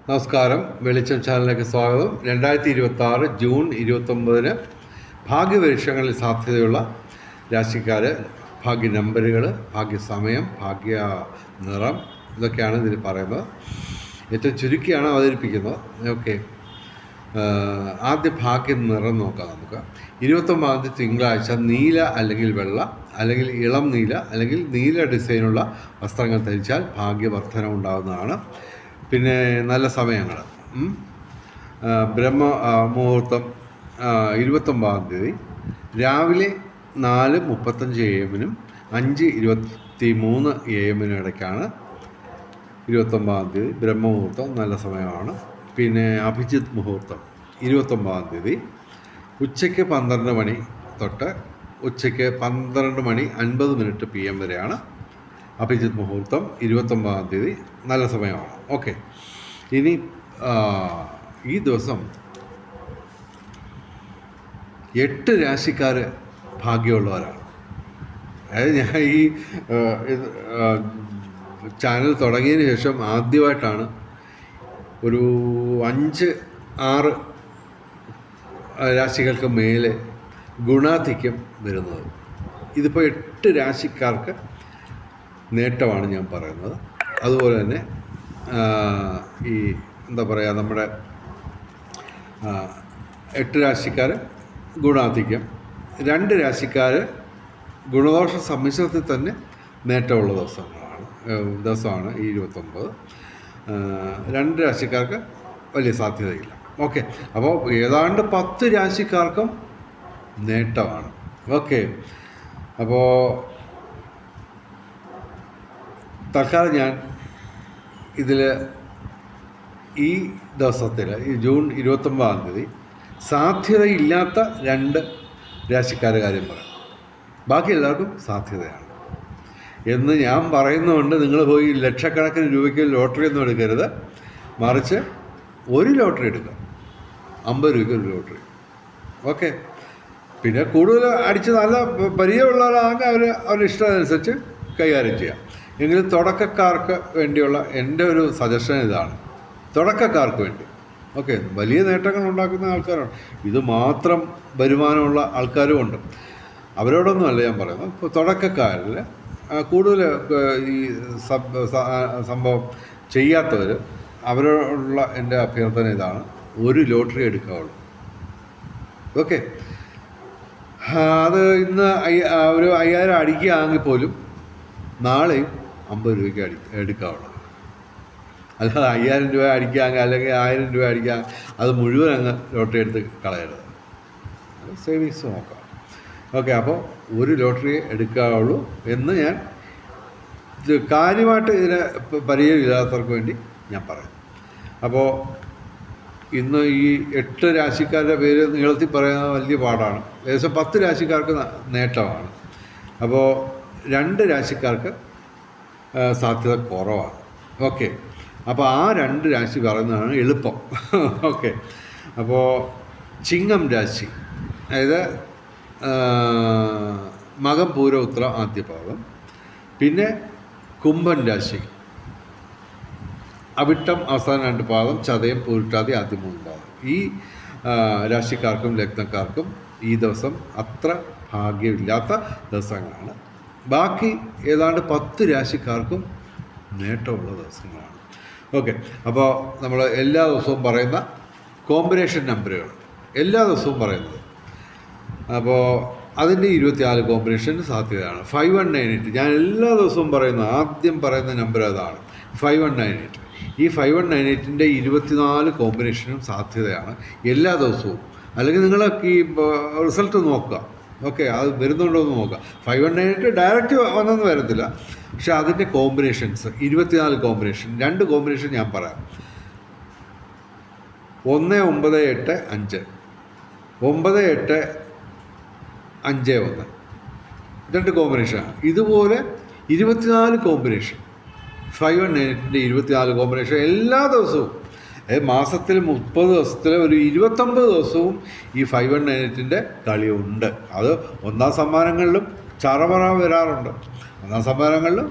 നമസ്കാരം. വെളിച്ചം ചാനലിലേക്ക് സ്വാഗതം. 2026 ജൂൺ 29 ഭാഗ്യപരീക്ഷകളിൽ സാധ്യതയുള്ള രാശിക്കാർ, ഭാഗ്യ നമ്പറുകൾ, ഭാഗ്യ സമയം, ഭാഗ്യ നിറം, ഇതൊക്കെയാണ് ഇതിൽ പറയുന്നത്. ഏറ്റവും ചുരുക്കിയാണ് അവതരിപ്പിക്കുന്നത്. ഓക്കെ, ആദ്യ ഭാഗ്യ നിറം നോക്കാം നമുക്ക്. 29 തിങ്കളാഴ്ച നീല അല്ലെങ്കിൽ വെള്ള അല്ലെങ്കിൽ ഇളം നീല അല്ലെങ്കിൽ നീല ഡിസൈനുള്ള വസ്ത്രങ്ങൾ ധരിച്ചാൽ ഭാഗ്യവർദ്ധന ഉണ്ടാകുന്നതാണ്. പിന്നെ നല്ല സമയങ്ങൾ, ബ്രഹ്മ മുഹൂർത്തം 29 രാവിലെ 4:35 AM-നും 5:23 AM-നും ഇടയ്ക്കാണ് 29 ബ്രഹ്മമുഹൂർത്തം, നല്ല സമയമാണ്. പിന്നെ അഭിജിത്ത് മുഹൂർത്തം 29 ഉച്ചയ്ക്ക് 12 മണി തൊട്ട് ഉച്ചയ്ക്ക് 12:50 PM വരെയാണ് അഭിജിത്ത് മുഹൂർത്തം. 29 നല്ല സമയമാണ്. ഓക്കെ, ഇനി ഈ ദിവസം 8 രാശിക്കാർ ഭാഗ്യമുള്ളവരാണ്. അതായത് ഞാൻ ഈ ചാനൽ തുടങ്ങിയതിന് ശേഷം ആദ്യമായിട്ടാണ് ഒരു 5-6 രാശികൾക്ക് മേലെ ഗുണാധിക്യം വരുന്നത്. ഇതിപ്പോൾ 8 രാശിക്കാർക്ക് നേട്ടമാണ് ഞാൻ പറയുന്നത്. അതുപോലെ തന്നെ ഈ എന്താ പറയുക, നമ്മുടെ 8 രാശിക്കാർ ഗുണാധിക്യം, 2 രാശിക്കാർ ഗുണദോഷ സമ്മിശ്രത്തിൽ തന്നെ നേട്ടമുള്ള ദിവസമാണ് ഈ 29. 2 രാശിക്കാർക്ക് വലിയ സാധ്യതയില്ല. ഓക്കെ, അപ്പോൾ ഏതാണ്ട് 10 രാശിക്കാർക്കും നേട്ടമാണ്. ഓക്കെ, അപ്പോൾ തൽക്കാലം ഞാൻ ഇതിൽ ഈ ദിവസത്തിൽ ഈ ജൂൺ 29 സാധ്യതയില്ലാത്ത 2 രാശിക്കാരുടെ കാര്യം പറയാം. ബാക്കി എല്ലാവർക്കും സാധ്യതയാണ് എന്ന് ഞാൻ പറയുന്നതുകൊണ്ട് നിങ്ങൾ പോയി ലക്ഷക്കണക്കിന് രൂപയ്ക്ക് ലോട്ടറി ഒന്നും എടുക്കരുത്. മറിച്ച് ഒരു ലോട്ടറി എടുക്കുക, 50 രൂപയ്ക്ക് ഒരു ലോട്ടറി. ഓക്കെ, പിന്നെ കൂടുതൽ അടിച്ച് നല്ല പരിചയമുള്ളവരാണെങ്കിൽ അവരുടെ ഇഷ്ടമനുസരിച്ച് കൈകാര്യം ചെയ്യാം. എങ്കിലും തുടക്കക്കാർക്ക് വേണ്ടിയുള്ള എൻ്റെ ഒരു സജഷൻ ഇതാണ്, തുടക്കക്കാർക്ക് വേണ്ടി. ഓക്കെ, വലിയ നേട്ടങ്ങൾ ഉണ്ടാക്കുന്ന ആൾക്കാരാണ്, ഇത് മാത്രം വരുമാനമുള്ള ആൾക്കാരും ഉണ്ട്. അവരോടൊന്നുമല്ല ഞാൻ പറയുന്നത്. ഇപ്പോൾ തുടക്കക്കാരിൽ കൂടുതൽ ഈ സംഭവം ചെയ്യാത്തവർ, അവരോടുള്ള എൻ്റെ അഭ്യർത്ഥന ഇതാണ്, ഒരു ലോട്ടറി എടുക്കാവുള്ളൂ. ഓക്കെ, അത് ഇന്ന് ഒരു 5000 അടിക്കുകയാണെങ്കിൽ പോലും നാളെയും 50 രൂപയ്ക്ക് എടുക്കാവുള്ളൂ. അല്ലാതെ 5000 രൂപ അടിക്കുക അല്ലെങ്കിൽ 1000 രൂപ അടിക്കുക, അത് മുഴുവൻ അങ്ങ് ലോട്ടറി എടുത്ത് കളയരുത്. സേവിങ്സ് നോക്കാം. ഓക്കെ, അപ്പോൾ ഒരു ലോട്ടറി എടുക്കാവുള്ളൂ എന്ന് ഞാൻ കാര്യമായിട്ട് ഇതിനെ പരിചയമില്ലാത്തവർക്ക് വേണ്ടി ഞാൻ പറയും. അപ്പോൾ ഇന്ന് ഈ 8 രാശിക്കാരുടെ പേര് നീളത്തിൽ പറയുന്നത് വലിയ പാടാണ്. ഏകദേശം 10 രാശിക്കാർക്ക് നേട്ടമാണ്. അപ്പോൾ 2 രാശിക്കാർക്ക് സാധ്യത കുറവാണ്. ഓക്കെ, അപ്പോൾ ആ 2 രാശി പറയുന്നതാണ് എളുപ്പം. ഓക്കെ, അപ്പോൾ ചിങ്ങം രാശി, അതായത് മകം പൂരം ഉത്രം ആദ്യപാദം, പിന്നെ കുംഭൻ രാശി അവിട്ടം അവസാന 2 പാദം, ചതയം പൂരിട്ടാതി ആദ്യ 3 പാദം. ഈ രാശിക്കാർക്കും ലഗ്നക്കാർക്കും ഈ ദിവസം അത്ര ഭാഗ്യമില്ലാത്ത ദിവസങ്ങളാണ്. ബാക്കി ഏതാണ്ട് 10 രാശിക്കാർക്കും നേട്ടമുള്ള ദിവസങ്ങളാണ്. ഓക്കെ, അപ്പോൾ നമ്മൾ എല്ലാ ദിവസവും പറയുന്ന കോമ്പിനേഷൻ നമ്പറുകൾ എല്ലാ ദിവസവും പറയുന്നത്, അപ്പോൾ അതിൻ്റെ 24 കോമ്പിനേഷൻ സാധ്യതയാണ്. 5198 ഞാൻ എല്ലാ ദിവസവും ആദ്യം പറയുന്ന നമ്പർ അതാണ്, 5198. ഈ 5198ൻ്റെ 24 കോമ്പിനേഷനും സാധ്യതയാണ് എല്ലാ ദിവസവും. അല്ലെങ്കിൽ നിങ്ങൾ ഈ റിസൾട്ട് നോക്കുക. ഓക്കെ, അത് വരുന്നുണ്ടോ എന്ന് നോക്കുക. 5198 ഡയറക്റ്റ് വന്നൊന്നും വരത്തില്ല, പക്ഷെ അതിൻ്റെ കോമ്പിനേഷൻസ് 24 കോമ്പിനേഷൻ. 2 കോമ്പിനേഷൻ ഞാൻ പറയാം. 1985, 9851, 2 കോമ്പിനേഷനാണ്. ഇതുപോലെ 24 കോമ്പിനേഷൻ, 5198ൻ്റെ 24 കോമ്പിനേഷൻ എല്ലാ ദിവസവും. മാസത്തിൽ 30 ദിവസത്തിൽ ഒരു 29 ദിവസവും ഈ 5198ൻ്റെ കളിയുണ്ട്. അത് ഒന്നാം സമ്മാനങ്ങളിലും ചറപറ വരാറുണ്ട്. ഒന്നാം സമ്മാനങ്ങളിലും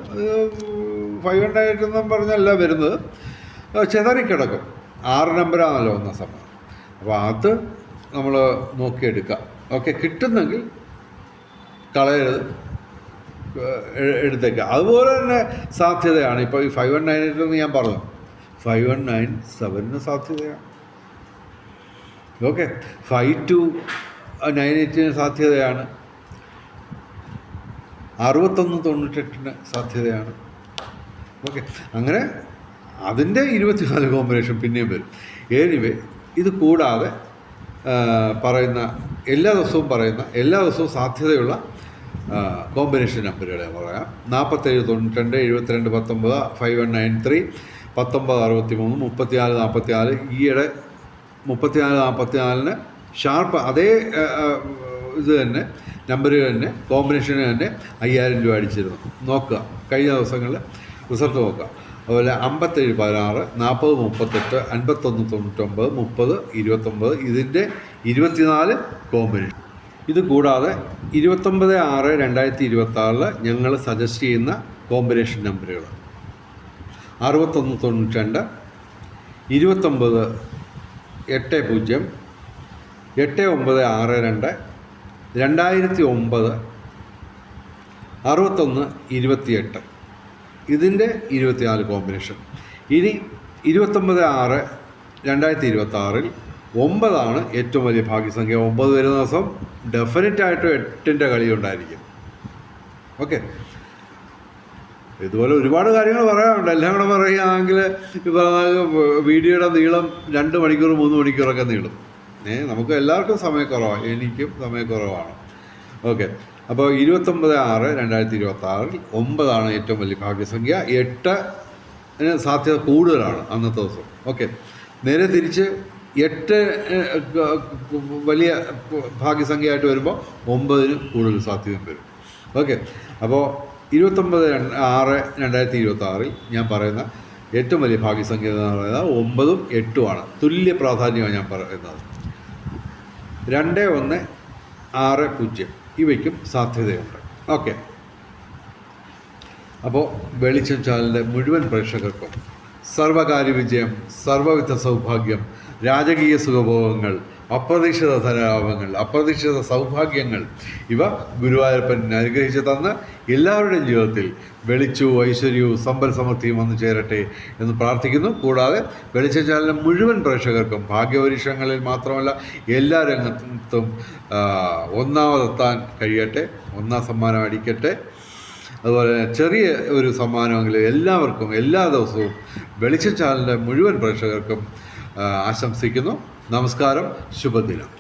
5198 എന്നും പറഞ്ഞല്ല വരുന്നത്, ചെതറിക്കിടക്കും. 6 നമ്പറാണല്ലോ ഒന്നാം സമ്മാനം. അപ്പോൾ അത് നമ്മൾ നോക്കിയെടുക്കുക. ഓക്കെ, കിട്ടുന്നെങ്കിൽ കളയരുത്, എടുത്തേക്കുക. അതുപോലെ തന്നെ സാധ്യതയാണ്. ഇപ്പോൾ ഈ 5198 എന്ന് ഞാൻ പറഞ്ഞു, 5197 സാധ്യതയാണ്. ഓക്കെ, 5298 സാധ്യതയാണ്, 6198 സാധ്യതയാണ്. ഓക്കെ, അങ്ങനെ അതിൻ്റെ 24 കോമ്പിനേഷൻ പിന്നെയും വരും. എനിവേ, ഇത് കൂടാതെ പറയുന്ന എല്ലാ ദിവസവും സാധ്യതയുള്ള കോമ്പിനേഷൻ നമ്പറുകളെ പറയാം. 47 92 72 19 5193 19 63 34 44. ഈയിടെ 34 44 ഷാർപ്പ് അതേ ഇത് തന്നെ നമ്പറുകൾ തന്നെ കോമ്പിനേഷന് തന്നെ 5000 രൂപ അടിച്ചിരുന്നു. നോക്കുക, കഴിഞ്ഞ ദിവസങ്ങളിൽ റിസൾട്ട് നോക്കുക. അതുപോലെ 57 16 40 38 51 99 30 29 ഇതിൻ്റെ 24 കോമ്പിനേഷൻ. ഇത് കൂടാതെ 29/6/2026 ഞങ്ങൾ സജസ്റ്റ് ചെയ്യുന്ന കോമ്പിനേഷൻ നമ്പറുകൾ 61 92 29 80 89 62 2009 61 28 ഇതിൻ്റെ 24 കോമ്പിനേഷൻ. ഇനി 29/6/2026 9 ഏറ്റവും വലിയ ഭാഗ്യസംഖ്യ. 9 വരുന്ന ദിവസം ഡെഫിനറ്റായിട്ടും 8ൻ്റെ കളി ഉണ്ടായിരിക്കും. ഓക്കെ, ഇതുപോലെ ഒരുപാട് കാര്യങ്ങൾ പറയാനുണ്ട്. എല്ലാം കൂടെ പറയുകയാണെങ്കിൽ വീഡിയോയുടെ നീളം 2 മണിക്കൂർ 3 മണിക്കൂറൊക്കെ നീളും. നമുക്ക് എല്ലാവർക്കും സമയക്കുറവാണ്, എനിക്കും സമയക്കുറവാണ്. ഓക്കെ, അപ്പോൾ 29/6/2026 9 ഏറ്റവും വലിയ ഭാഗ്യസംഖ്യ. 8 സാധ്യത കൂടുതലാണ് അന്നത്തെ ദിവസം. ഓക്കെ, നേരെ തിരിച്ച് 8 വലിയ ഭാഗ്യസംഖ്യയായിട്ട് വരുമ്പോൾ 9 കൂടുതൽ സാധ്യതയും വരും. ഓക്കെ, അപ്പോൾ 29/6/2026 ഞാൻ പറയുന്ന ഏറ്റവും വലിയ ഭാഗ്യസംഖ്യ എന്ന് പറയുന്നത് 9ഉം 8ഉമാണ്. തുല്യ പ്രാധാന്യമാണ് ഞാൻ പറയുന്നത്. 2 1 6 0 ഇവയ്ക്കും സാധ്യതയുണ്ട്. ഓക്കെ, അപ്പോൾ വെളിച്ചം ചാനലിൻ്റെ മുഴുവൻ പ്രേക്ഷകർക്കും സർവകാര്യ വിജയം, സർവവിധ സൗഭാഗ്യം, രാജകീയ സുഖഭോഗങ്ങൾ, അപ്രതീക്ഷിത ധനലാഭങ്ങൾ, അപ്രതീക്ഷിത സൗഭാഗ്യങ്ങൾ ഇവ ഗുരുവായൂരപ്പൻ അനുഗ്രഹിച്ച് തന്ന് എല്ലാവരുടെയും ജീവിതത്തിൽ വെളിച്ചവും ഐശ്വര്യവും സമ്പൽ സമൃദ്ധിയും വന്നു ചേരട്ടെ എന്ന് പ്രാർത്ഥിക്കുന്നു. കൂടാതെ വെളിച്ചം ചാനലിലെ മുഴുവൻ പ്രേക്ഷകർക്കും ഭാഗ്യപരീക്ഷണങ്ങളിൽ മാത്രമല്ല എല്ലാ രംഗത്തും ഒന്നാമതെത്താൻ കഴിയട്ടെ, 1ാം സമ്മാനം അടിക്കട്ടെ. അതുപോലെ ചെറിയ ഒരു സമ്മാനമെങ്കിലും എല്ലാവർക്കും എല്ലാ ദിവസവും വെളിച്ചം ചാനലിൻ്റെ മുഴുവൻ പ്രേക്ഷകർക്കും ആശംസിക്കുന്നു. നമസ്കാരം, ശുഭദിനം.